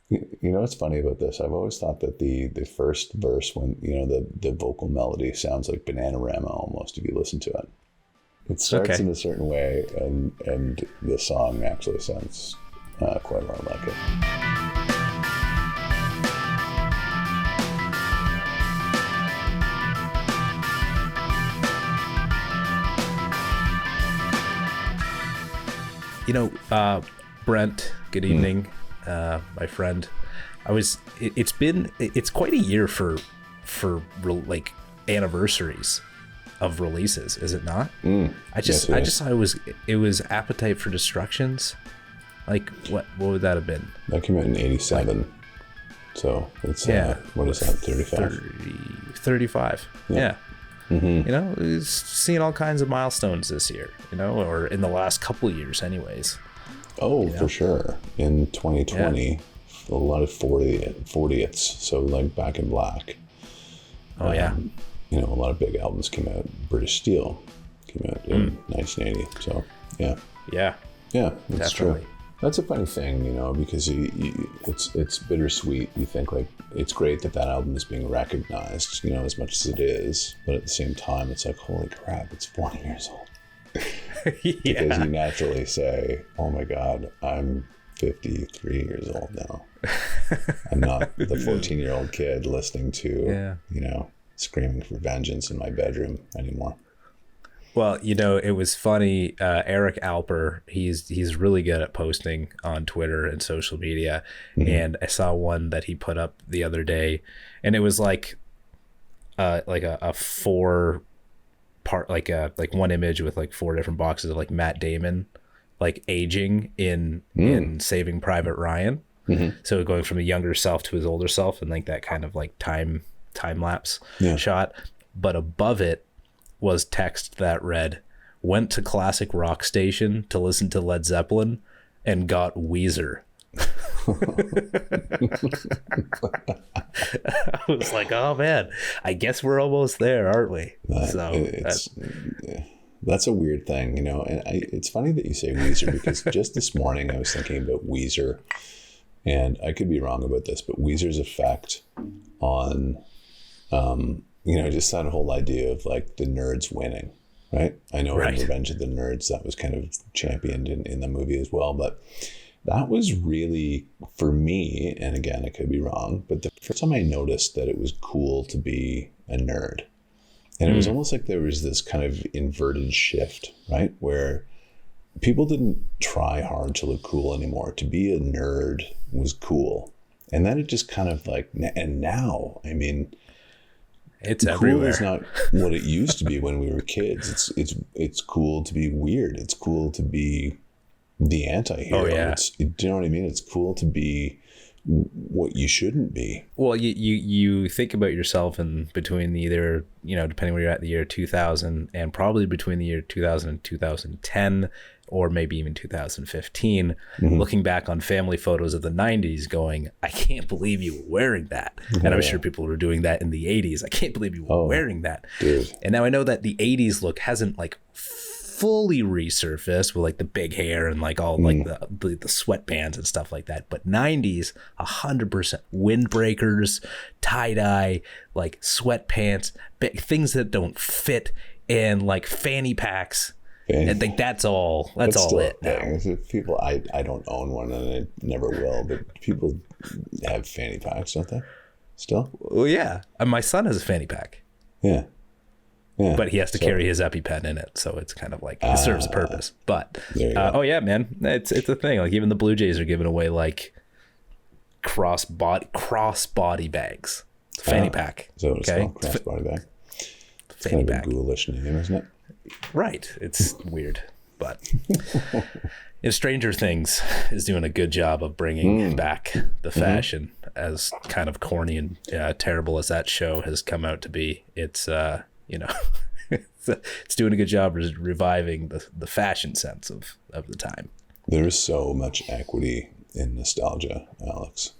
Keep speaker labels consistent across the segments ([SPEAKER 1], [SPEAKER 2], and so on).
[SPEAKER 1] You know what's funny about this? I've always thought that the first verse, when the vocal melody sounds like Bananarama almost if you listen to it. It starts in a certain way, and the song actually sounds quite a lot like it.
[SPEAKER 2] Brent, good evening, my friend. It's quite a year for like anniversaries of releases, is it not? I just thought it was Appetite for Destructions. Like what would that have been?
[SPEAKER 1] That came out in 87. So it's what is that, 35?
[SPEAKER 2] 35. Yeah. Mm-hmm. He's seeing all kinds of milestones this year, or in the last couple of years anyways.
[SPEAKER 1] Oh, for sure. In 2020, a lot of 40ths. So like Back in Black.
[SPEAKER 2] Oh, yeah.
[SPEAKER 1] A lot of big albums came out. British Steel came out in 1980. So, yeah.
[SPEAKER 2] Yeah.
[SPEAKER 1] Yeah, that's
[SPEAKER 2] definitely
[SPEAKER 1] true. That's a funny thing, because it's bittersweet. You think like it's great that album is being recognized, as much as it is, but at the same time, it's like, holy crap, it's 40 years old. Because you naturally say, oh my God, I'm 53 years old now. I'm not the 14-year-old kid listening to, screaming for vengeance in my bedroom anymore.
[SPEAKER 2] Well, it was funny. Eric Alper, he's really good at posting on Twitter and social media. Mm-hmm. And I saw one that he put up the other day, and it was like a 4-part, like one image with like 4 different boxes of like Matt Damon, like aging in Saving Private Ryan. Mm-hmm. So going from a younger self to his older self, and like that kind of like time lapse shot. But above it was text that read, "Went to classic rock station to listen to Led Zeppelin and got Weezer." I was like, oh man, I guess we're almost there, aren't we?
[SPEAKER 1] That's a weird thing, and it's funny that you say Weezer, because just this morning I was thinking about Weezer, and I could be wrong about this, but Weezer's effect on just that whole idea of like the nerds winning, right? I know in Revenge of the Nerds that was kind of championed in the movie as well, but that was really, for me, and again, I could be wrong, but the first time I noticed that it was cool to be a nerd. And it was almost like there was this kind of inverted shift, right? Where people didn't try hard to look cool anymore. To be a nerd was cool. And then it just kind of like, and now, I mean,
[SPEAKER 2] it's
[SPEAKER 1] cool
[SPEAKER 2] everywhere.
[SPEAKER 1] Is not what it used to be when we were kids. It's cool to be weird. It's cool to be the anti-hero.
[SPEAKER 2] Oh, yeah.
[SPEAKER 1] Do you know what I mean? It's cool to be what you shouldn't be.
[SPEAKER 2] Well, you think about yourself in between either, depending where you're at, the year 2000 and probably between the year 2000 and 2010, or maybe even 2015, looking back on family photos of the 90s going, I can't believe you were wearing that. And I'm sure people were doing that in the 80s. I can't believe you were wearing that.
[SPEAKER 1] Dude.
[SPEAKER 2] And now I know that the 80s look hasn't like fully resurfaced with like the big hair and like all like the sweatbands and stuff like that, but 90s 100% windbreakers, tie-dye, like sweatpants, things that don't fit, and like fanny packs. I think that's all it now.
[SPEAKER 1] People, I don't own one and I never will, but people have fanny packs, don't they? Still?
[SPEAKER 2] Well, yeah. My son has a fanny pack.
[SPEAKER 1] Yeah. Yeah,
[SPEAKER 2] but he has to carry his EpiPen in it, so it's kind of like it serves a purpose. But oh yeah, man, it's a thing. Like even the Blue Jays are giving away like cross body bags, fanny pack.
[SPEAKER 1] So it's called cross body bag. It's
[SPEAKER 2] fanny
[SPEAKER 1] kind of
[SPEAKER 2] bag.
[SPEAKER 1] A ghoulish name, isn't it?
[SPEAKER 2] Right. It's weird, but Stranger Things is doing a good job of bringing back the fashion, as kind of corny and terrible as that show has come out to be. It's it's doing a good job reviving the fashion sense of the time.
[SPEAKER 1] There's so much equity in nostalgia, Alex.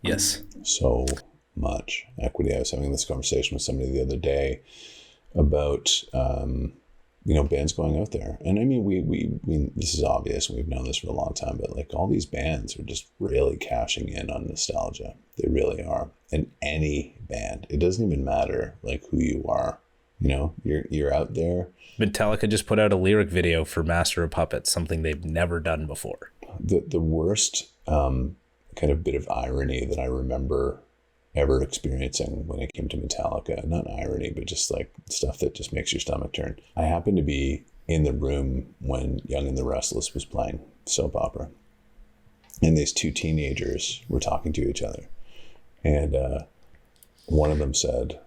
[SPEAKER 2] Yes.
[SPEAKER 1] So much equity. I was having this conversation with somebody the other day about bands going out there. And I mean, we this is obvious, and we've known this for a long time, but like all these bands are just really cashing in on nostalgia. They really are. And any band, it doesn't even matter like who you are, you're out there.
[SPEAKER 2] Metallica just put out a lyric video for Master of Puppets, something they've never done before.
[SPEAKER 1] The worst kind of bit of irony that I remember ever experiencing when it came to Metallica, not irony, but just like stuff that just makes your stomach turn. I happened to be in the room when Young and the Restless was playing soap opera, and these two teenagers were talking to each other, and one of them said,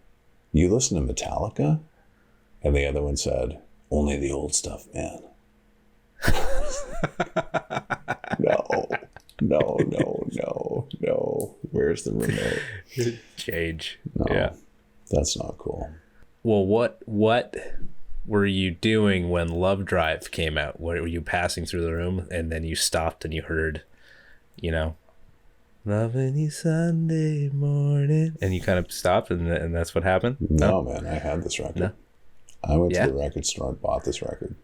[SPEAKER 1] "You listen to Metallica?" And the other one said, "Only the old stuff, man." No. Where's the remote?
[SPEAKER 2] Change.
[SPEAKER 1] No,
[SPEAKER 2] yeah.
[SPEAKER 1] That's not cool.
[SPEAKER 2] Well, what were you doing when Lovedrive came out? Were you passing through the room and then you stopped and you heard, "Loving you Sunday morning," and you kind of stopped and that's what happened?
[SPEAKER 1] No, man, I had this record.
[SPEAKER 2] No.
[SPEAKER 1] I went to the record store and bought this record.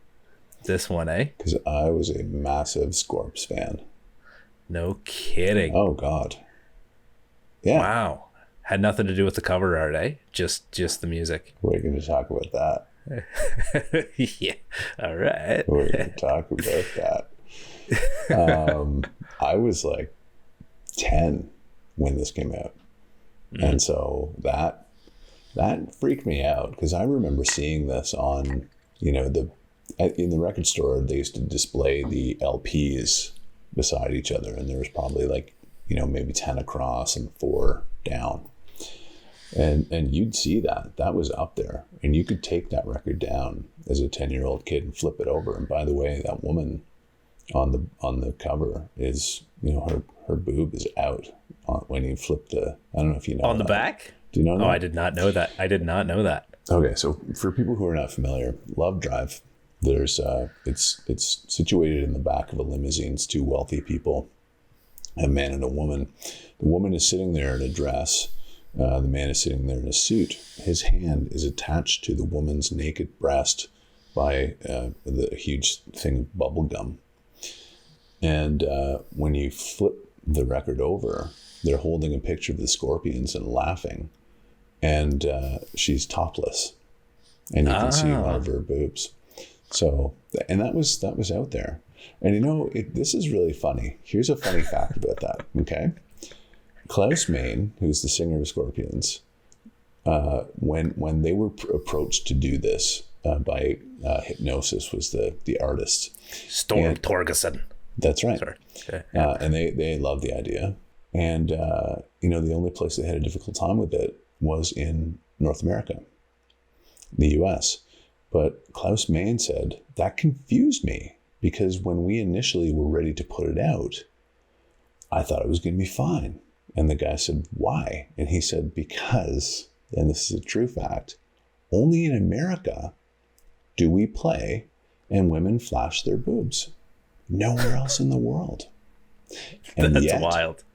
[SPEAKER 2] This one, eh?
[SPEAKER 1] Because I was a massive Scorps fan.
[SPEAKER 2] No kidding.
[SPEAKER 1] Oh, God. Yeah.
[SPEAKER 2] Wow. Had nothing to do with the cover art, eh? Just the music.
[SPEAKER 1] We're going to talk about that.
[SPEAKER 2] Yeah. All right.
[SPEAKER 1] We're going to talk about that. I was like 10 when this came out. And so that freaked me out, because I remember seeing this on, in the record store, they used to display the LPs beside each other, and there was probably like, maybe 10 across and 4 down. And you'd see that was up there, and you could take that record down as a 10-year-old kid and flip it over. And by the way, that woman on the cover is, her boob is out when you flip I don't know if you know
[SPEAKER 2] on
[SPEAKER 1] that.
[SPEAKER 2] The back.
[SPEAKER 1] Do you know that?
[SPEAKER 2] Oh, I did not know that.
[SPEAKER 1] Okay, so for people who are not familiar, Lovedrive, there's it's situated in the back of a limousine. It's two wealthy people, a man and a woman. The woman is sitting there in a dress. The man is sitting there in a suit. His hand is attached to the woman's naked breast by the huge thing of bubble gum. And when you flip the record over, they're holding a picture of the Scorpions and laughing. And she's topless, and you can see one of her boobs. So, and that was out there. And this is really funny. Here's a funny fact about that. Okay, Klaus Meine, who's the singer of Scorpions, when they were approached to do this by Hypnosis, was the artist
[SPEAKER 2] Storm Torgerson.
[SPEAKER 1] That's right.
[SPEAKER 2] Sorry. Okay.
[SPEAKER 1] And they loved the idea, and the only place they had a difficult time with it was in North America, the US. But Klaus Meine said, that confused me, because when we initially were ready to put it out, I thought it was going to be fine. And the guy said, why? And he said, because, and this is a true fact, only in America do we play and women flash their boobs. Nowhere else in the world. And
[SPEAKER 2] that's wild.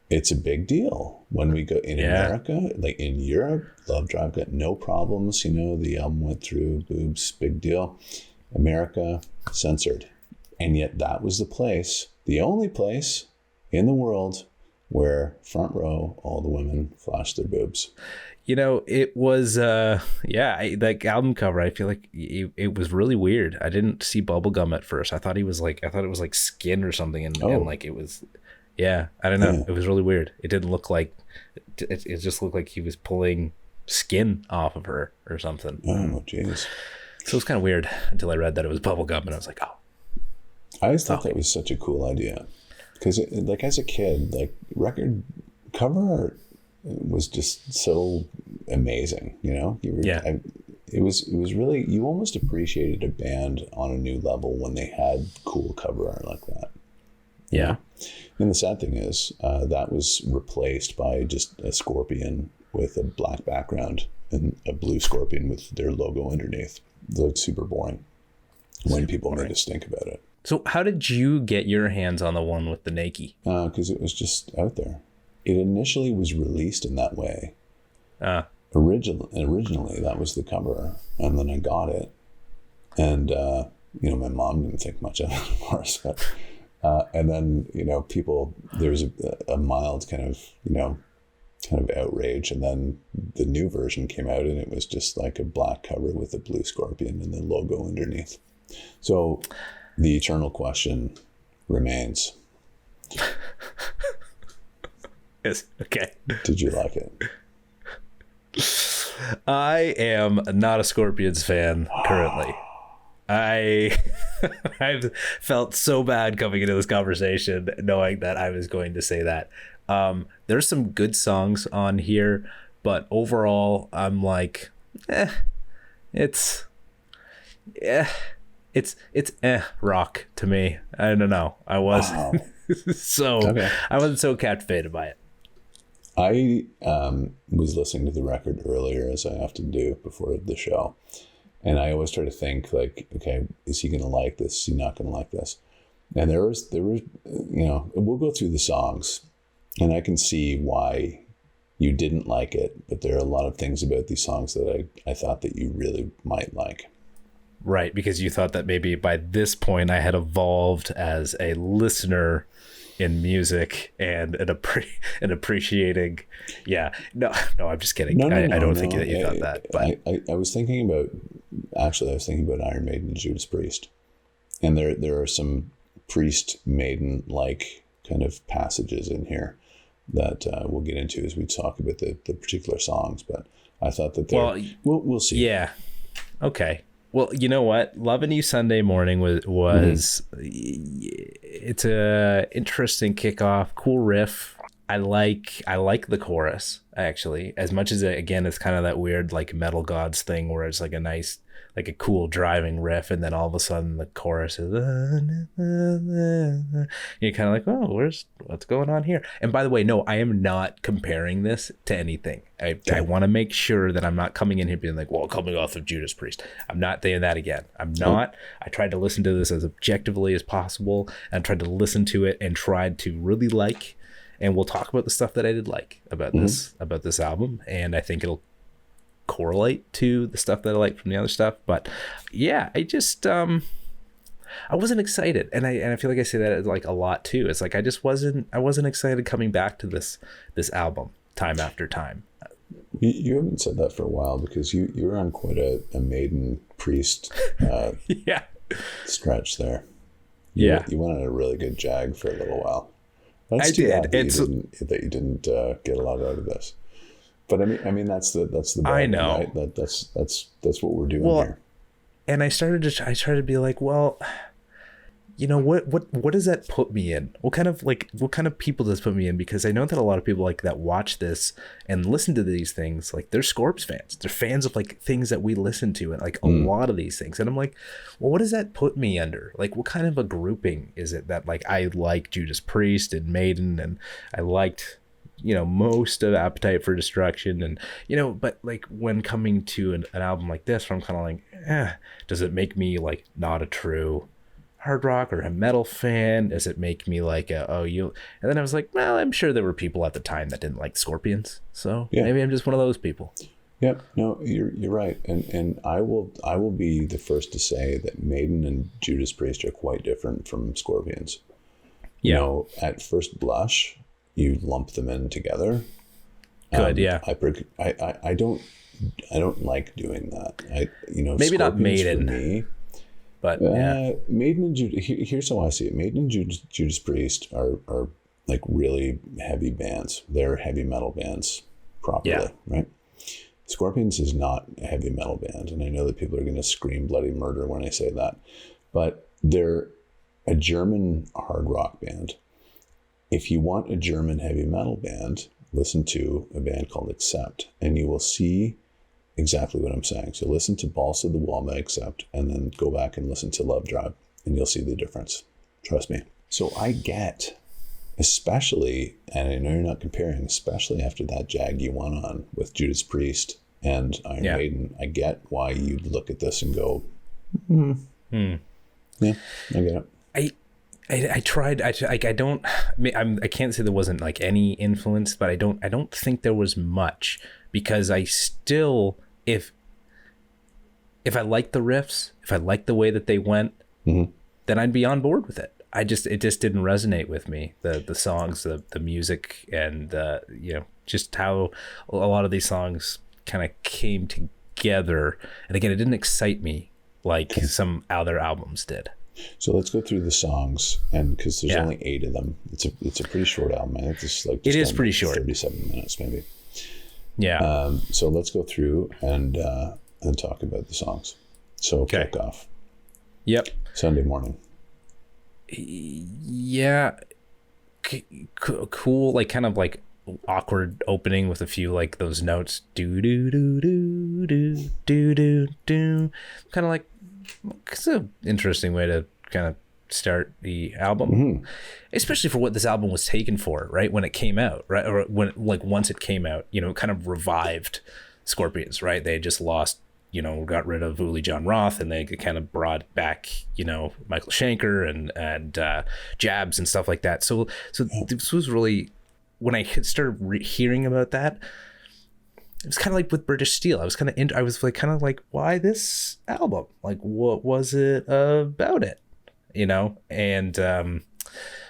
[SPEAKER 1] It's a big deal when we go in America, like in Europe. Lovedrive got no problems. The album went through, boobs, big deal. America, censored. And yet that was the only place in the world where front row, all the women flashed their boobs.
[SPEAKER 2] It was, that album cover, I feel like it was really weird. I didn't see bubblegum at first. I thought it was like skin or something. And like it was... Yeah, I don't know. Yeah. It was really weird. It didn't look like... It just looked like he was pulling skin off of her or something.
[SPEAKER 1] Oh, jeez.
[SPEAKER 2] So it was kind of weird until I read that it was bubblegum, and I was like, oh.
[SPEAKER 1] I always thought that was such a cool idea. Because, as a kid, record cover art was just so amazing, It was really... You almost appreciated a band on a new level when they had cool cover art like that.
[SPEAKER 2] Yeah.
[SPEAKER 1] And the sad thing is that was replaced by just a scorpion with a black background and a blue scorpion with their logo underneath. It looked super boring when people made us think about it.
[SPEAKER 2] So how did you get your hands on the one with the Nike?
[SPEAKER 1] Because it was just out there. It initially was released in that way. originally that was the cover, and then I got it, and my mom didn't think much of it, of course, but and then there was a mild kind of outrage, and then the new version came out, and it was just like a black cover with a blue scorpion and the logo underneath. So the eternal question remains.
[SPEAKER 2] Yes. Okay.
[SPEAKER 1] Did you like it?
[SPEAKER 2] I am not a Scorpions fan currently. I've felt so bad coming into this conversation knowing that I was going to say that. There's some good songs on here, but overall I'm like, it's rock to me. I don't know. I wasn't I wasn't so captivated by it.
[SPEAKER 1] I was listening to the record earlier, as I often do before the show, and I always try to think like, okay, is he going to like this? Is he not going to like this? And there was, we'll go through the songs, and I can see why you didn't like it, but there are a lot of things about these songs that I thought that you really might like.
[SPEAKER 2] Right, because you thought that maybe by this point I had evolved as a listener in music and an appreciating. Yeah, no, I'm just kidding. I don't think that you thought that. But
[SPEAKER 1] I was thinking about Iron Maiden and Judas Priest, and there are some Priest Maiden like kind of passages in here that we'll get into as we talk about the particular songs. But I thought that we'll see.
[SPEAKER 2] Yeah. Okay. Well, you know what? Loving You Sunday Morning was it's a interesting kickoff, cool riff. I like the chorus, actually, as much as it's kind of that weird like Metal Gods thing where it's like a nice, like a cool driving riff, and then all of a sudden the chorus is you're kind of like, oh, what's going on here? And by the way, no, I am not comparing this to anything. I want to make sure that I'm not coming in here being like, well, coming off of Judas Priest. I'm not saying that again. I'm not. I tried to listen to this as objectively as possible, and tried to listen to it and tried to really like, and we'll talk about the stuff that I did like about this album, and I think it'll correlate to the stuff that I like from the other stuff. But yeah, I just I wasn't excited, and I feel like I say that like a lot too. It's like I wasn't excited coming back to this album time after time.
[SPEAKER 1] You haven't said that for a while, because you were on quite a Maiden Priest stretch there. You went on a really good jag for a little while. That's too bad that you didn't get a lot out of this. But I mean that's the bargain,
[SPEAKER 2] I know,
[SPEAKER 1] right? That's what we're doing here.
[SPEAKER 2] And I started to be like, well, you know, what does that put me in? What kind of people does it put me in? Because I know that a lot of people like that watch this and listen to these things, like they're Scorps fans. They're fans of like things that we listen to, and like a lot of these things. And I'm like, well, what does that put me under? Like, what kind of a grouping is it that like I like Judas Priest and Maiden, and I liked, you know, most of Appetite for Destruction, and you know, but like when coming to an album like this, where I'm kind of like, does it make me like not a true hard rock or a metal fan? Does it make me like and then I was like, well, I'm sure there were people at the time that didn't like Scorpions, so maybe I'm just one of those people.
[SPEAKER 1] Yeah, no, you're right, and I will be the first to say that Maiden and Judas Priest are quite different from Scorpions. You know, at first blush, you lump them in together.
[SPEAKER 2] Good, yeah.
[SPEAKER 1] I don't like doing that.
[SPEAKER 2] Maybe not Maiden
[SPEAKER 1] for me.
[SPEAKER 2] But
[SPEAKER 1] Maiden and Judas. Here's how I see it. Maiden and Judas Priest are like really heavy bands. They're heavy metal bands properly, right? Scorpions is not a heavy metal band, and I know that people are going to scream bloody murder when I say that, but they're a German hard rock band. If you want a German heavy metal band, listen to a band called Accept, and you will see exactly what I'm saying. So listen to Balls of the Wall by Accept, and then go back and listen to Lovedrive, and you'll see the difference. Trust me. So I get, especially, and I know you're not comparing, especially after that jag you went on with Judas Priest and Iron Maiden, I get why you'd look at this and go, Yeah, I get it.
[SPEAKER 2] I tried. I can't say there wasn't like any influence, but I don't think there was much, because I still, if I liked the riffs, if I liked the way that they went, then I'd be on board with it. It just didn't resonate with me. The songs, the music, and just how a lot of these songs kind of came together. And again, it didn't excite me like some other albums did.
[SPEAKER 1] So let's go through the songs, and because there's only 8 of them, it's a pretty short album. I think it's like
[SPEAKER 2] it is pretty short,
[SPEAKER 1] 37 minutes maybe.
[SPEAKER 2] Yeah.
[SPEAKER 1] So let's go through and talk about the songs. So kick off.
[SPEAKER 2] Yep.
[SPEAKER 1] Sunday Morning.
[SPEAKER 2] Yeah. Cool. Like kind of like awkward opening with a few like those notes. Do do do do do do do do. Kind of like. It's an interesting way to kind of start the album, especially for what this album was taken for, right? When it came out, right? Or when, like, once it came out, it kind of revived Scorpions, right? They had just lost, got rid of Uli John Roth, and they kind of brought back, Michael Schenker and Jabs and stuff like that. So this was really, when I started hearing about that, it was kind of like with British Steel. I was kind of like, why this album? Like, what was it about it? And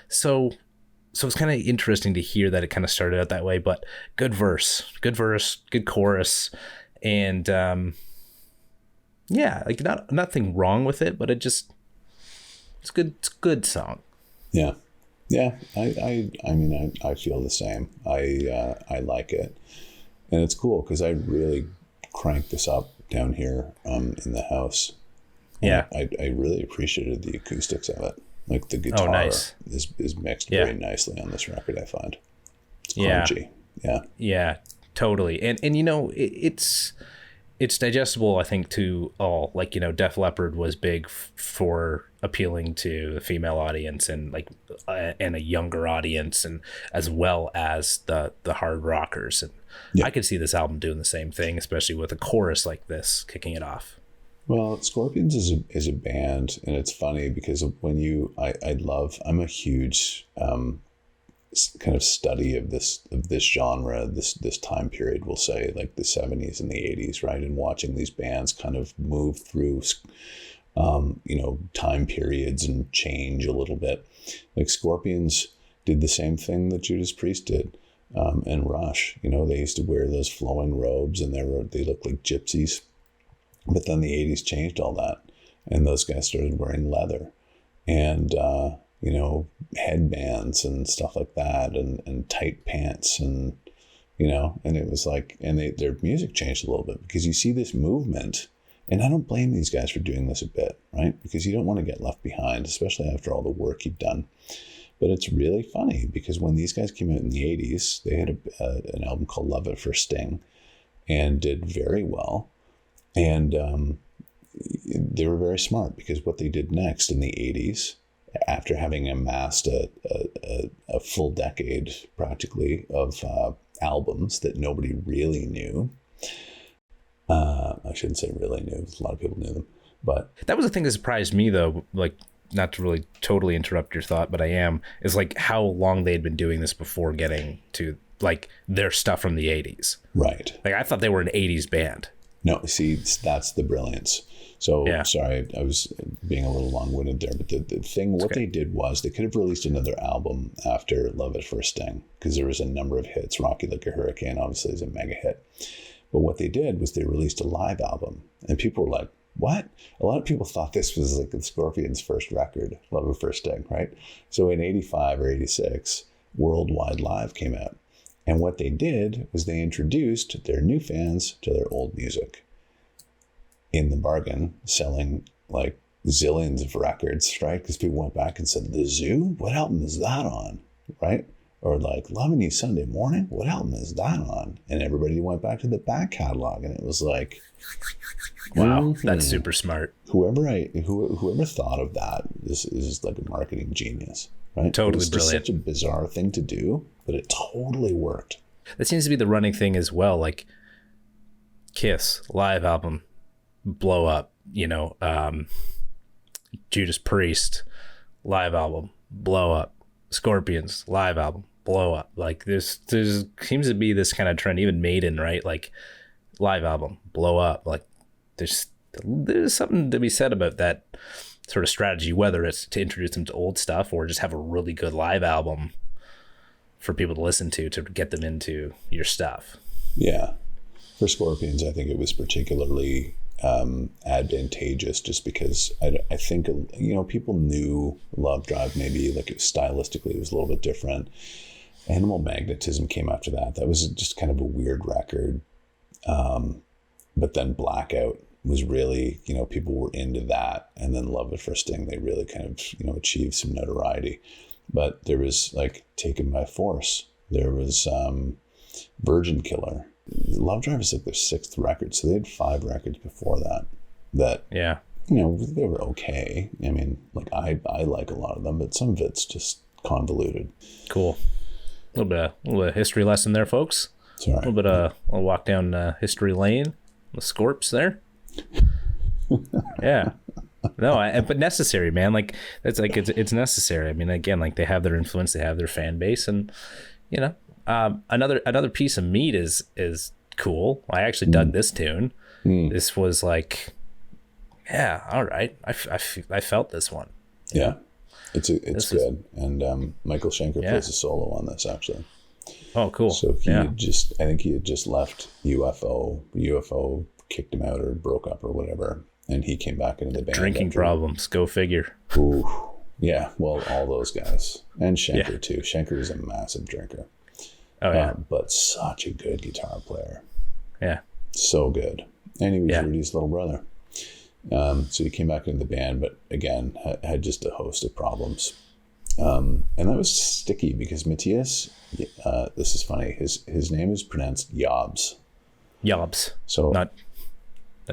[SPEAKER 2] so it's kind of interesting to hear that it kind of started out that way. But good verse, good chorus, and like nothing wrong with it, but it's good. It's a good song.
[SPEAKER 1] Yeah. I mean, I feel the same. I like it. And it's cool because I really cranked this up down here in the house.
[SPEAKER 2] Yeah.
[SPEAKER 1] I really appreciated the acoustics of it. Like the guitar is mixed very nicely on this record, I find. It's crunchy.
[SPEAKER 2] Yeah, totally. And it's digestible, I think, to all. Like, Def Leppard was big for appealing to the female audience and like and a younger audience, and as well as the hard rockers. And I could see this album doing the same thing, especially with a chorus like this kicking it off.
[SPEAKER 1] Well, Scorpions is a band, and it's funny because when I'm a huge kind of study of this genre, this time period, we'll say, like the 70s and the 80s, right? And watching these bands kind of move through time periods and change a little bit. Like Scorpions did the same thing that Judas Priest did. And Rush, they used to wear those flowing robes, and they looked like gypsies. But then the 80s changed all that, and those guys started wearing leather and headbands and stuff like that, and tight pants, and and it was like, and their music changed a little bit because you see this movement. And I don't blame these guys for doing this a bit, right? Because you don't want to get left behind, especially after all the work you've done. But it's really funny because when these guys came out in the 80s, they had an album called Love at First Sting and did very well. And they were very smart because what they did next in the 80s, after having amassed a full decade practically of albums that nobody really knew, I shouldn't say really knew, a lot of people knew them, but
[SPEAKER 2] that was the thing that surprised me, though, like, not to really totally interrupt your thought, but is like how long they had been doing this before getting to like their stuff from the 80s. Right. Like, I thought they were an 80s band.
[SPEAKER 1] No, see, that's the brilliance. So sorry, I was being a little long-winded there, but the thing, what they did was they could have released another album after Love at First Sting because there was a number of hits. Rocky Like a Hurricane obviously is a mega hit. But what they did was they released a live album, and people were like, what? A lot of people thought this was like the Scorpions' first record, Love at First Sting, right? So in 85 or 86, Worldwide Live came out. And what they did was they introduced their new fans to their old music. In the bargain, selling like zillions of records, right? Because people went back and said, The Zoo? What album is that on? Right? Or like, Loving You Sunday Morning? What album is that on? And everybody went back to the back catalog, and it was like,
[SPEAKER 2] wow, that's super smart.
[SPEAKER 1] Whoever thought of that is like a marketing genius, right?
[SPEAKER 2] Totally
[SPEAKER 1] it's
[SPEAKER 2] brilliant.
[SPEAKER 1] Such a bizarre thing to do, but it totally worked.
[SPEAKER 2] That seems to be the running thing as well. Like Kiss live album, blow up. Judas Priest live album, blow up. Scorpions live album, blow up. Like there's seems to be this kind of trend. Even Maiden, right? Like live album, blow up. Like there's something to be said about that sort of strategy, whether it's to introduce them to old stuff or just have a really good live album for people to listen to get them into your stuff.
[SPEAKER 1] Yeah. For Scorpions, I think it was particularly advantageous just because I think, you know, people knew Lovedrive, maybe like stylistically it was a little bit different. Animal Magnetism came after that. That was just kind of a weird record. But then Blackout was really, you know, people were into that. And then Love at First Sting, they really kind of, you know, achieved some notoriety. But there was like Taken by Force. There was Virgin Killer. Lovedrive is like their 6th record, so they had 5 records before that
[SPEAKER 2] yeah, you
[SPEAKER 1] know, they were okay. I mean, like I like a lot of them, but some of it's just convoluted.
[SPEAKER 2] Cool. A little bit of history lesson there, folks.
[SPEAKER 1] Sorry.
[SPEAKER 2] A little bit of a walk down history lane. The Scorps there. Yeah. No, but necessary, man. Like it's like it's necessary. I mean, again, like they have their influence, they have their fan base, and you know. Another piece of meat is cool. I actually dug this tune. This was like, yeah, all right. I felt this one.
[SPEAKER 1] Yeah, it's good. And Michael Schenker plays a solo on this actually.
[SPEAKER 2] Oh, cool.
[SPEAKER 1] So I think he had just left UFO. UFO kicked him out or broke up or whatever, and he came back into the band.
[SPEAKER 2] Drinking problems. Go figure.
[SPEAKER 1] Ooh, yeah. Well, all those guys and Schenker too. Schenker is a massive drinker.
[SPEAKER 2] Oh yeah,
[SPEAKER 1] but such a good guitar player.
[SPEAKER 2] Yeah,
[SPEAKER 1] so good, and he was Rudy's little brother. So he came back into the band, but again had just a host of problems, and that was sticky because Matthias. This is funny. His name is pronounced Jobs.
[SPEAKER 2] Jobs. So not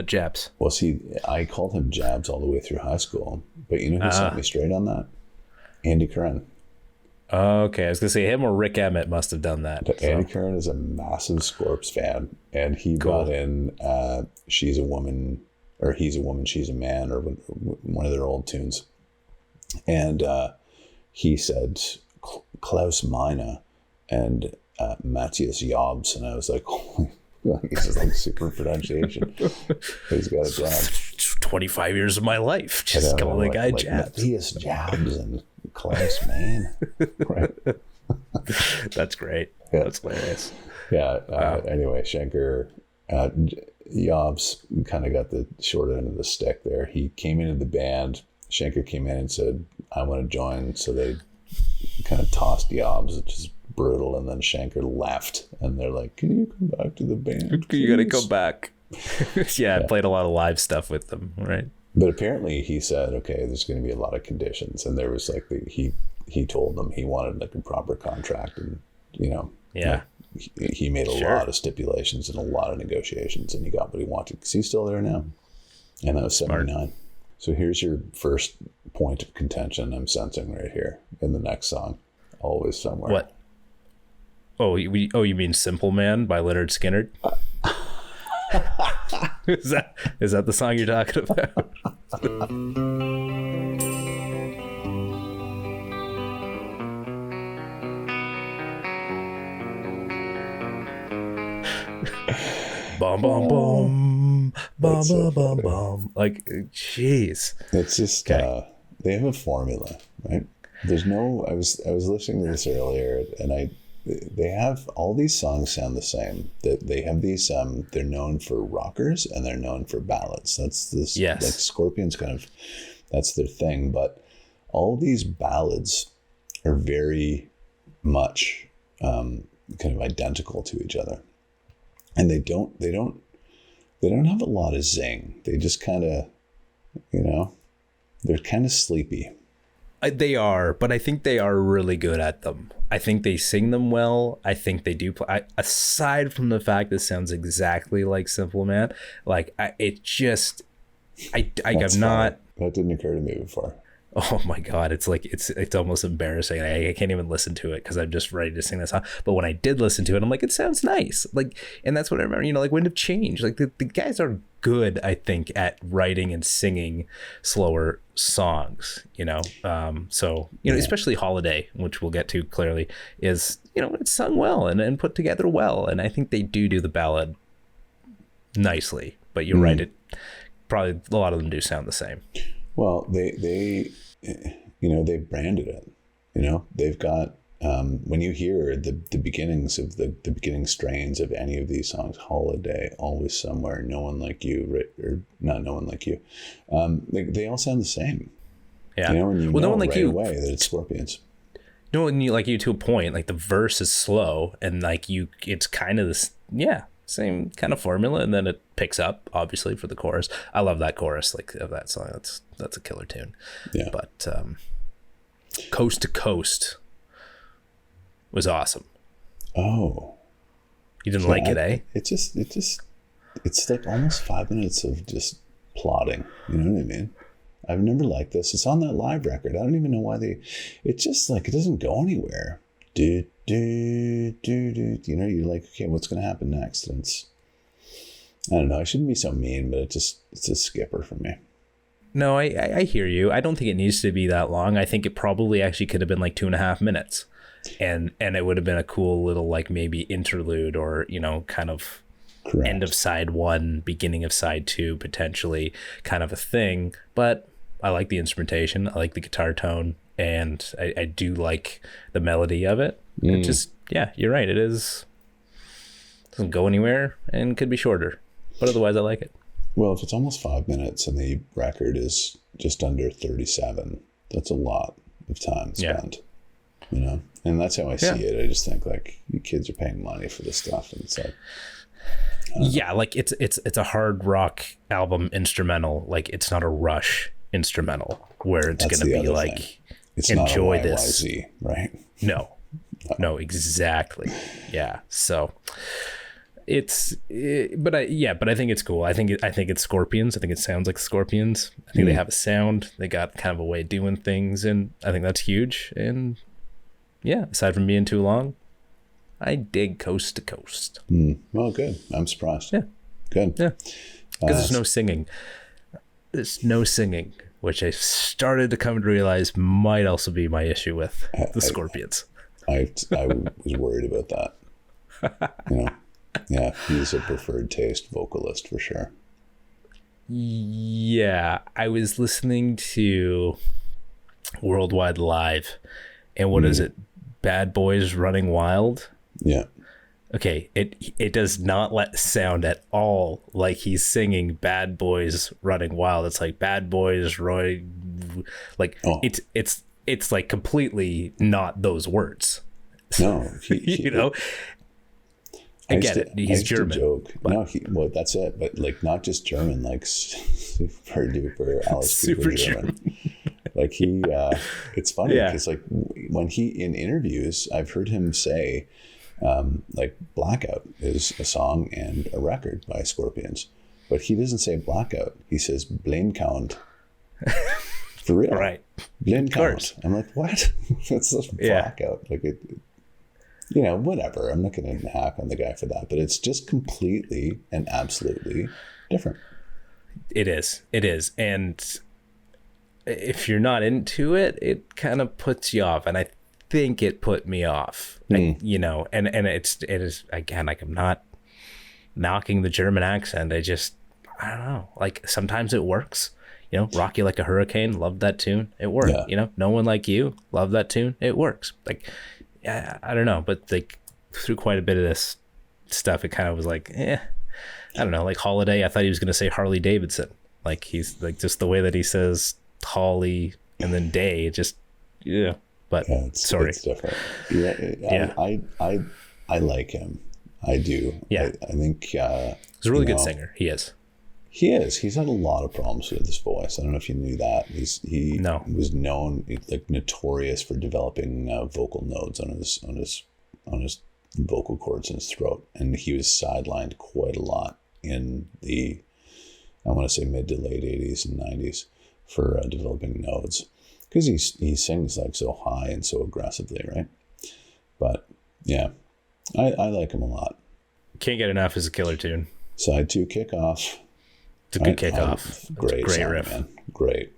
[SPEAKER 2] Jabs.
[SPEAKER 1] Well, see, I called him Jabs all the way through high school, but you know who set me straight on that? Andy Curran.
[SPEAKER 2] Okay, I was gonna say him or Rick Emmett must have done that.
[SPEAKER 1] But Andy Curran is a massive Scorps fan, and he brought in "She's a Woman" or "He's a Woman, She's a Man" or one of their old tunes, and he said Klaus Meine and Matthias Jobs, and I was like, "Holy!" This is like super pronunciation. He's got a job.
[SPEAKER 2] 25 years of my life just calling the guy Jabs.
[SPEAKER 1] Matthias Jobs and Klaus Man. Right.
[SPEAKER 2] That's great. Yeah. That's hilarious.
[SPEAKER 1] Yeah. Anyway, Schenker, Jobs kind of got the short end of the stick there. He came into the band. Schenker came in and said, "I want to join." So they kind of tossed Jobs, which is brutal. And then Schenker left, and they're like, "Can you come back to the band?
[SPEAKER 2] You got to come back." I played a lot of live stuff with them, right?
[SPEAKER 1] But apparently he said, "Okay, there's going to be a lot of conditions," and there was like he told them he wanted like a proper contract, and you know, he made a lot of stipulations and a lot of negotiations, and he got what he wanted because he's still there now, and that was 79. So here's your first point of contention I'm sensing right here in the next song, "Always Somewhere."
[SPEAKER 2] What? Oh, you mean "Simple Man" by Leonard Skinner? Is that the song you're talking about? Bum bum bum bum bum bum bum. Like, jeez.
[SPEAKER 1] It's just they have a formula, right? There's no. I was listening to this earlier, and they have all these songs sound the same. That they have these. They're known for rockers and they're known for ballads. That's this.
[SPEAKER 2] Yes.
[SPEAKER 1] Like Scorpions kind of. That's their thing. But all these ballads are very much kind of identical to each other, and they don't have a lot of zing. They just kind of, you know, they're kind of sleepy.
[SPEAKER 2] They are, but I think they are really good at them. I think they sing them well. I think they do play. Aside from the fact this sounds exactly like Simple Man, like that didn't occur to me before. Oh my God. It's like, it's almost embarrassing. I can't even listen to it because I'm just ready to sing that song. But when I did listen to it, I'm like, it sounds nice. Like, and that's what I remember, like Wind of Change, like the guys are good, I think, at writing and singing slower songs, so, especially Holiday, which we'll get to clearly, is, it's sung well and put together well. And I think they do the ballad nicely, but you're right. It probably, a lot of them do sound the same.
[SPEAKER 1] Well, they branded it, they've got, when you hear the beginnings of the beginning strains of any of these songs, Holiday, Always Somewhere, No One Like You, or not No One Like You, they all sound the same.
[SPEAKER 2] Yeah.
[SPEAKER 1] And you know
[SPEAKER 2] No One Like
[SPEAKER 1] right
[SPEAKER 2] You
[SPEAKER 1] away that it's Scorpions.
[SPEAKER 2] No One Like You to a point, like the verse is slow and like it's kind of this, same kind of formula, and then it picks up obviously for the chorus. I love that chorus, like, of that song. That's a killer tune.
[SPEAKER 1] Yeah.
[SPEAKER 2] But Coast to Coast was awesome.
[SPEAKER 1] Oh,
[SPEAKER 2] you didn't like it, eh?
[SPEAKER 1] It's like almost 5 minutes of just plotting. You know what I mean? I've never liked this. It's on that live record. I don't even know why it's just like, it doesn't go anywhere. Do, do, do, do. You're like, okay, what's going to happen next? And I don't know. I shouldn't be so mean, but it's a skipper for me.
[SPEAKER 2] No, I hear you. I don't think it needs to be that long. I think it probably actually could have been like 2.5 minutes. And it would have been a cool little, like, maybe interlude or, kind of
[SPEAKER 1] Correct.
[SPEAKER 2] End of side 1, beginning of side 2, potentially kind of a thing. But I like the instrumentation. I like the guitar tone. And I do like the melody of it. It just, you're right. It doesn't go anywhere and could be shorter. But otherwise, I like it.
[SPEAKER 1] Well, if it's almost 5 minutes and the record is just under 37, that's a lot of time spent. And that's how I see it. I just think, like, you kids are paying money for this stuff, and it's like,
[SPEAKER 2] like it's a hard rock album instrumental. Like, it's not a Rush instrumental where it's going to be like,
[SPEAKER 1] thing. It's
[SPEAKER 2] enjoy
[SPEAKER 1] not a
[SPEAKER 2] this,
[SPEAKER 1] YYZ, right?
[SPEAKER 2] No, exactly. Yeah. So but I think it's cool. I think it's Scorpions. I think it sounds like Scorpions. I think they have a sound. They got kind of a way of doing things, and I think that's huge. And aside from being too long, I dig Coast to Coast.
[SPEAKER 1] Well, good. I'm surprised.
[SPEAKER 2] Yeah.
[SPEAKER 1] Good.
[SPEAKER 2] Yeah. Because there's no singing. There's no singing, which I started to come to realize might also be my issue with the Scorpions.
[SPEAKER 1] I was worried about that. Yeah, he's a preferred taste vocalist for sure.
[SPEAKER 2] Yeah, I was listening to Worldwide Live, and what is it? Bad Boys Running Wild.
[SPEAKER 1] Yeah.
[SPEAKER 2] Okay, it does not sound at all like he's singing Bad Boys Running Wild. It's like Bad Boys Roy, like it's like completely not those words.
[SPEAKER 1] No,
[SPEAKER 2] I get it. He's German.
[SPEAKER 1] Joke. No, that's it. But like, not just German, like super duper Alice Cooper German. Like it's funny because like when he in interviews, I've heard him say, like, Blackout is a song and a record by Scorpions, but he doesn't say Blackout. He says Blame Count. For real,
[SPEAKER 2] right?
[SPEAKER 1] Blame Count. I'm like, what? That's just Blackout. Like it. Whatever. I'm not going to hack on the guy for that, but it's just completely and absolutely different.
[SPEAKER 2] It is. And if you're not into it, it kind of puts you off. And I think it put me off, and it is, again, like, I'm not knocking the German accent. I don't know. Like, sometimes it works, Rock You Like a Hurricane. Love that tune. It worked. Yeah. No One Like You. Love that tune. It works. Like, I don't know, but like through quite a bit of this stuff, it kind of was like, I don't know, like Holiday. I thought he was going to say Harley Davidson. Like, he's like, just the way that he says Holly and then Day, just, but sorry.
[SPEAKER 1] It's different. I like him. I do.
[SPEAKER 2] Yeah.
[SPEAKER 1] I think,
[SPEAKER 2] he's a really good singer. He is.
[SPEAKER 1] He is. He's had a lot of problems with his voice. I don't know if you knew that. He was known, like, notorious for developing vocal nodes on his vocal cords in his throat, and he was sidelined quite a lot in the, I want to say, mid to late 80s and 90s for developing nodes. because he sings like so high and so aggressively, right? But yeah, I like him a lot.
[SPEAKER 2] Can't Get Enough is a killer tune.
[SPEAKER 1] Side 2 Kickoff.
[SPEAKER 2] It's a good kickoff.
[SPEAKER 1] Great
[SPEAKER 2] song,
[SPEAKER 1] riff,
[SPEAKER 2] riff,
[SPEAKER 1] man. Great.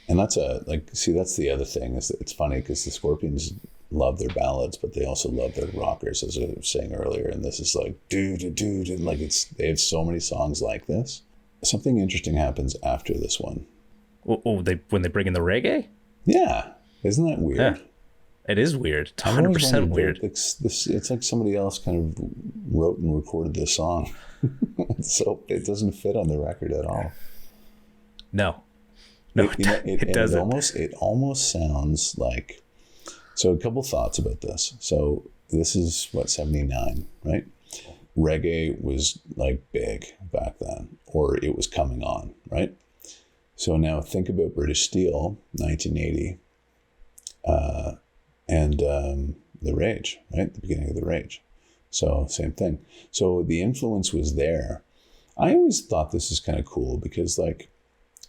[SPEAKER 1] And that's that's the other thing, is that it's funny because the Scorpions love their ballads, but they also love their rockers, as I was saying earlier. And this is like, dude, and like they have so many songs like this. Something interesting happens after this one.
[SPEAKER 2] When they bring in the reggae?
[SPEAKER 1] Yeah. Isn't that weird?
[SPEAKER 2] Yeah. It is weird. It's 100% weird.
[SPEAKER 1] It's like somebody else kind of wrote and recorded this song. So it doesn't fit on the record at all.
[SPEAKER 2] No,
[SPEAKER 1] it
[SPEAKER 2] doesn't.
[SPEAKER 1] It almost sounds like... So a couple thoughts about this. So this is, 79, right? Reggae was like big back then, or it was coming on, right? So now think about British Steel, 1980, and The Rage, right? The beginning of The Rage. So same thing. So the influence was there. I always thought this is kind of cool because, like,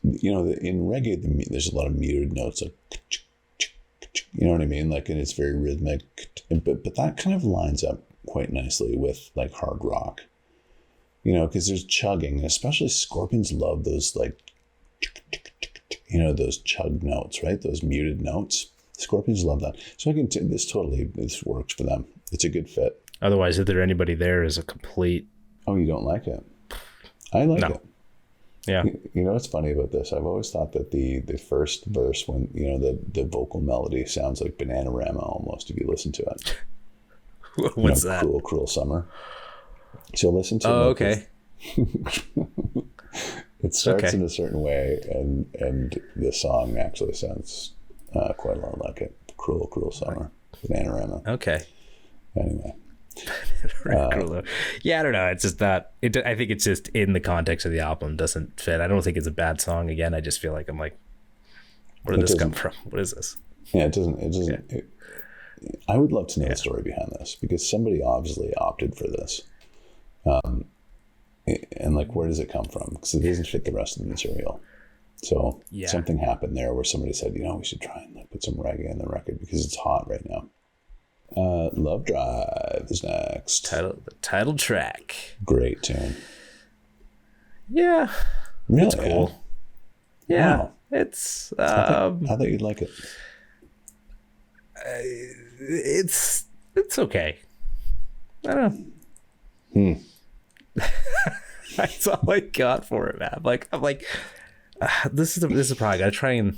[SPEAKER 1] in reggae, there's a lot of metered notes, like, you know what I mean? Like, and it's very rhythmic, but that kind of lines up quite nicely with like hard rock, because there's chugging, and especially Scorpions love those, like, those chug notes, right? Those muted notes. Scorpions love that. So this works for them. It's a good fit.
[SPEAKER 2] Otherwise, if there anybody there is a complete...
[SPEAKER 1] Oh, you don't like it? I like it.
[SPEAKER 2] Yeah.
[SPEAKER 1] You know what's funny about this? I've always thought that the first verse, when, the vocal melody sounds like Bananarama almost, if you listen to it.
[SPEAKER 2] What's that?
[SPEAKER 1] Cruel, Cruel Summer. So listen to it.
[SPEAKER 2] Oh, okay.
[SPEAKER 1] It starts in a certain way, and the song actually sounds quite a lot like it. Cruel, Cruel Summer. Bananarama.
[SPEAKER 2] Okay.
[SPEAKER 1] Anyway.
[SPEAKER 2] Yeah, I don't know. It's just not. I think it's just in the context of the album doesn't fit. I don't think it's a bad song. Again, I just feel like I'm like, where did this come from? What is this?
[SPEAKER 1] Yeah, it doesn't. Yeah. I would love to know the story behind this, because somebody obviously opted for this, and like, where does it come from? Because it doesn't fit the rest of the material. So something happened there where somebody said, we should try and like put some reggae in the record because it's hot right now. Lovedrive is next.
[SPEAKER 2] The title track.
[SPEAKER 1] Great tune.
[SPEAKER 2] Yeah.
[SPEAKER 1] Really?
[SPEAKER 2] It's cool. Yeah.
[SPEAKER 1] Wow.
[SPEAKER 2] It's
[SPEAKER 1] I thought you'd like it.
[SPEAKER 2] It's okay. I don't know. That's all I got for it, man. I'm like this is a problem.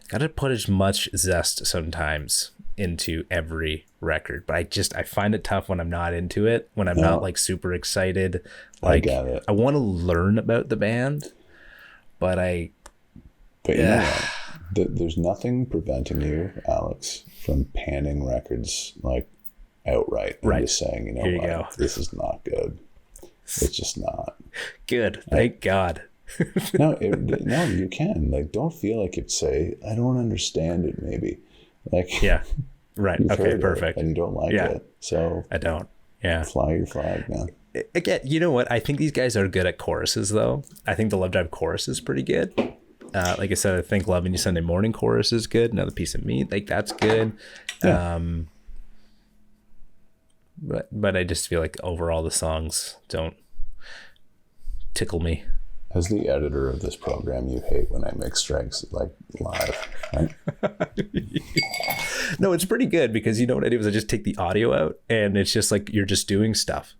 [SPEAKER 2] Gotta put as much zest sometimes into every record, but I find it tough when I'm not into it, when I'm not like super excited. Like,
[SPEAKER 1] I get it.
[SPEAKER 2] I want to learn about the band, but
[SPEAKER 1] you know what? There's nothing preventing you, Alex, from panning records like outright and just saying, this is not good. It's just not
[SPEAKER 2] good. Thank God.
[SPEAKER 1] No, you can. Like, don't feel like you'd say, I don't understand it, maybe. Like,
[SPEAKER 2] yeah, right. Okay, perfect.
[SPEAKER 1] And you don't like it, so
[SPEAKER 2] I don't. Yeah,
[SPEAKER 1] fly your flag, man.
[SPEAKER 2] Again, you know what? I think these guys are good at choruses, though. I think the Lovedrive chorus is pretty good. Like I said, I think Loving You Sunday Morning chorus is good. Another Piece of Meat, like, that's good. Yeah. But I just feel like overall the songs don't tickle me.
[SPEAKER 1] As the editor of this program, you hate when I mix strikes like live, right?
[SPEAKER 2] No, it's pretty good, because you know what I do is I just take the audio out, and it's just like you're just doing stuff,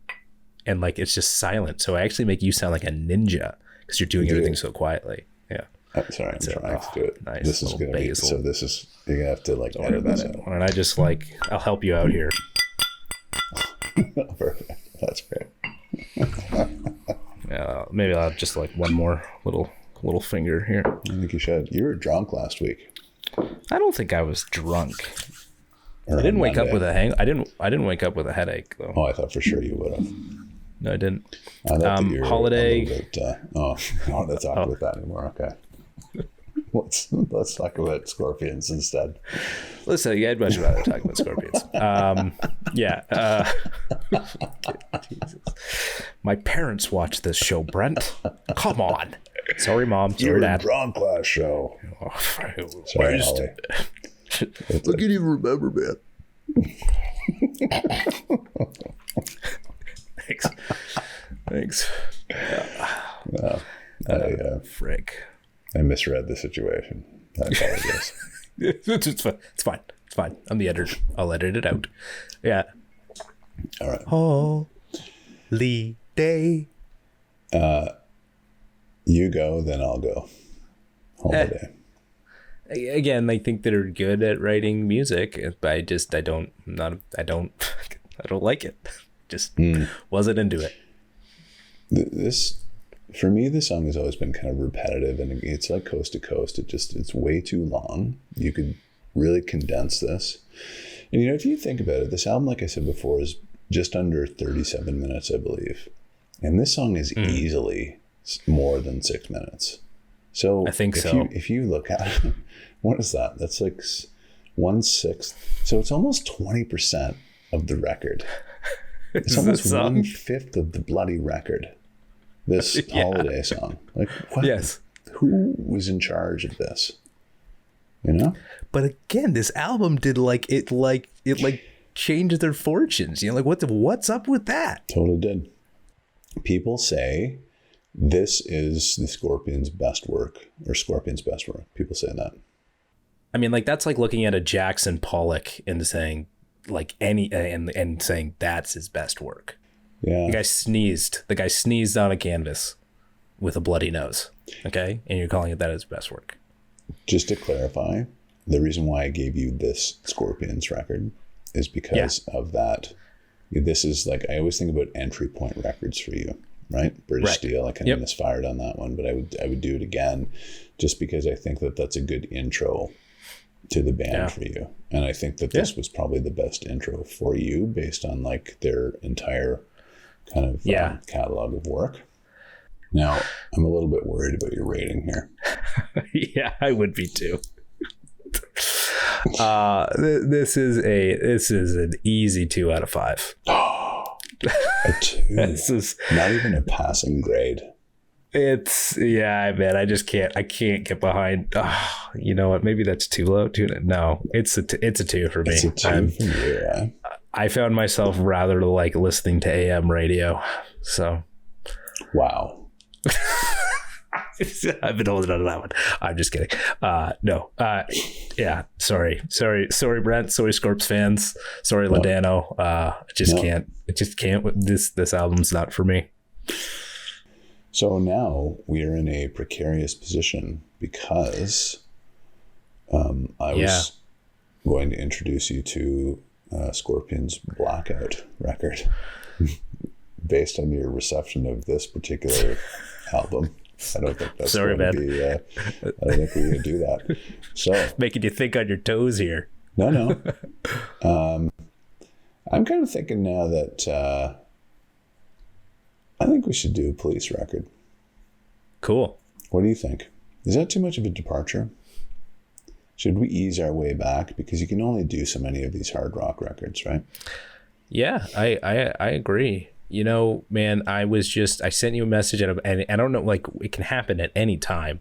[SPEAKER 2] and like it's just silent. So I actually make you sound like a ninja because you're doing everything so quietly. Yeah.
[SPEAKER 1] Sorry, I'm trying to do it.
[SPEAKER 2] Nice.
[SPEAKER 1] This is gonna be so. This is, you're gonna have to like edit this out.
[SPEAKER 2] And I just I'll help you out here.
[SPEAKER 1] Perfect. That's great.
[SPEAKER 2] Maybe I'll just like one more little finger here.
[SPEAKER 1] I think you should. You were drunk last week.
[SPEAKER 2] I don't think I was drunk. I didn't wake up with a I didn't wake up with a headache, though.
[SPEAKER 1] Oh, I thought for sure you would have.
[SPEAKER 2] No, I didn't.
[SPEAKER 1] I thought that you were
[SPEAKER 2] Holiday.
[SPEAKER 1] I don't want to talk about that anymore. Okay. Let's talk about Scorpions instead.
[SPEAKER 2] Listen, I'd much rather talk about Scorpions. Jesus. My parents watch this show, Brent. Come on. Sorry, Mom.
[SPEAKER 1] You
[SPEAKER 2] Sorry,
[SPEAKER 1] were
[SPEAKER 2] Dad.
[SPEAKER 1] drunk last show.
[SPEAKER 2] Oh,
[SPEAKER 1] Sorry, Holly.
[SPEAKER 2] I can't even remember, man. Thanks. Frick.
[SPEAKER 1] I misread the situation. I apologize.
[SPEAKER 2] It's fine. It's fine. I'm the editor. I'll edit it out. Yeah.
[SPEAKER 1] All right.
[SPEAKER 2] Holy day.
[SPEAKER 1] You go, then I'll go. Holiday.
[SPEAKER 2] Again, I think they're good at writing music, but I don't like it. Just wasn't into it.
[SPEAKER 1] This, for me, this song has always been kind of repetitive, and it's like Coast to Coast. It's way too long. You could really condense this. And if you think about it, this album, like I said before, is just under 37 minutes, I believe. And this song is easily more than 6 minutes. So
[SPEAKER 2] I think so.
[SPEAKER 1] If you look at it, what is that? That's like 1/6. So it's almost 20% of the record. It's almost 1/5 of the bloody record. This holiday song. Like, what?
[SPEAKER 2] Yes.
[SPEAKER 1] Who was in charge of this?
[SPEAKER 2] But again, this album did it changed their fortunes. What's up with that?
[SPEAKER 1] Totally did. People say this is the Scorpions' best work, or Scorpions' best work. People say that.
[SPEAKER 2] I mean, that's like looking at a Jackson Pollock and saying and saying that's his best work.
[SPEAKER 1] Yeah.
[SPEAKER 2] The guy sneezed on a canvas with a bloody nose. Okay. And you're calling it that his best work.
[SPEAKER 1] Just to clarify, the reason why I gave you this Scorpions record is because of that. This is like, I always think about entry point records for you, right? British Steel, I kind of misfired on that one, but I would do it again just because I think that that's a good intro to the band for you. And I think that this was probably the best intro for you based on like their entire kind of catalog of work. Now, I'm a little bit worried about your rating here.
[SPEAKER 2] Yeah, I would be too. This is an easy 2 out of 5.
[SPEAKER 1] A 2. This is not even a passing grade.
[SPEAKER 2] It's man. I can't get behind. Oh, you know what? Maybe that's too low. No, it's a 2 for me.
[SPEAKER 1] It's a 2 for you, right?
[SPEAKER 2] I found myself rather like listening to AM radio. So,
[SPEAKER 1] wow.
[SPEAKER 2] I've been holding on to that one. I'm just kidding. No. Sorry, Brent. Sorry, Scorps fans. Sorry, Ladano. I just can't. This album's not for me.
[SPEAKER 1] So now we are in a precarious position because I was going to introduce you to Scorpions' Blackout record based on your reception of this particular album. I don't think that's
[SPEAKER 2] sorry, man.
[SPEAKER 1] I don't think we're going to do that. So
[SPEAKER 2] making you think on your toes here.
[SPEAKER 1] No. I'm kind of thinking now that I think we should do a Police record.
[SPEAKER 2] Cool.
[SPEAKER 1] What do you think? Is that too much of a departure? Should we ease our way back? Because you can only do so many of these hard rock records, right?
[SPEAKER 2] Yeah, I agree. Man, I sent you a message and I don't know, like it can happen at any time,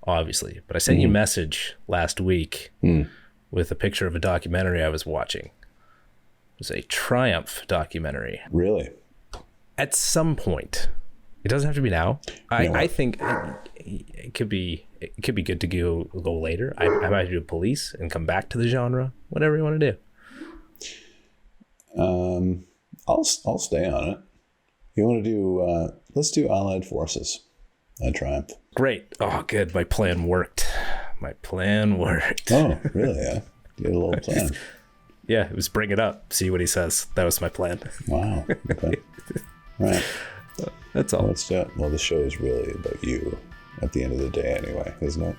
[SPEAKER 2] obviously, but I sent you a message last week with a picture of a documentary I was watching. It was a Triumph documentary.
[SPEAKER 1] Really?
[SPEAKER 2] At some point. It doesn't have to be now. I think it could be good to go later. I might do Police and come back to the genre, whatever you want to do.
[SPEAKER 1] I'll stay on it. You want to do, let's do Allied Forces at Triumph.
[SPEAKER 2] Great. Oh, good. My plan worked.
[SPEAKER 1] Oh, really? Yeah. You had a little plan.
[SPEAKER 2] Yeah, it was bring it up. See what he says. That was my plan. Wow.
[SPEAKER 1] Okay. Right.
[SPEAKER 2] That's all.
[SPEAKER 1] Let's do it. Well, the show is really about you at the end of the day anyway, isn't it?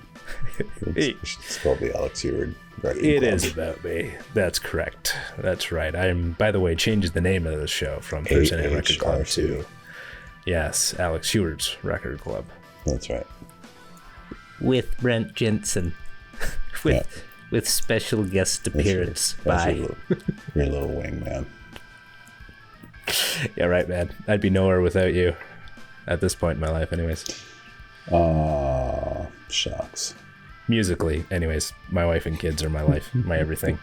[SPEAKER 1] It's called the Alex Huard Record
[SPEAKER 2] It
[SPEAKER 1] Club.
[SPEAKER 2] is about me. That's correct. That's right. I'm, by the way, changed the name of the show from Thursday Night Record Club to, yes, Alex Huard's Record Club.
[SPEAKER 1] That's right.
[SPEAKER 2] With Brent Jensen. With special guest appearance by
[SPEAKER 1] your little wingman.
[SPEAKER 2] Yeah, right, man. I'd be nowhere without you at this point in my life anyways.
[SPEAKER 1] Shucks.
[SPEAKER 2] Musically, anyways, my wife and kids are my life, my everything.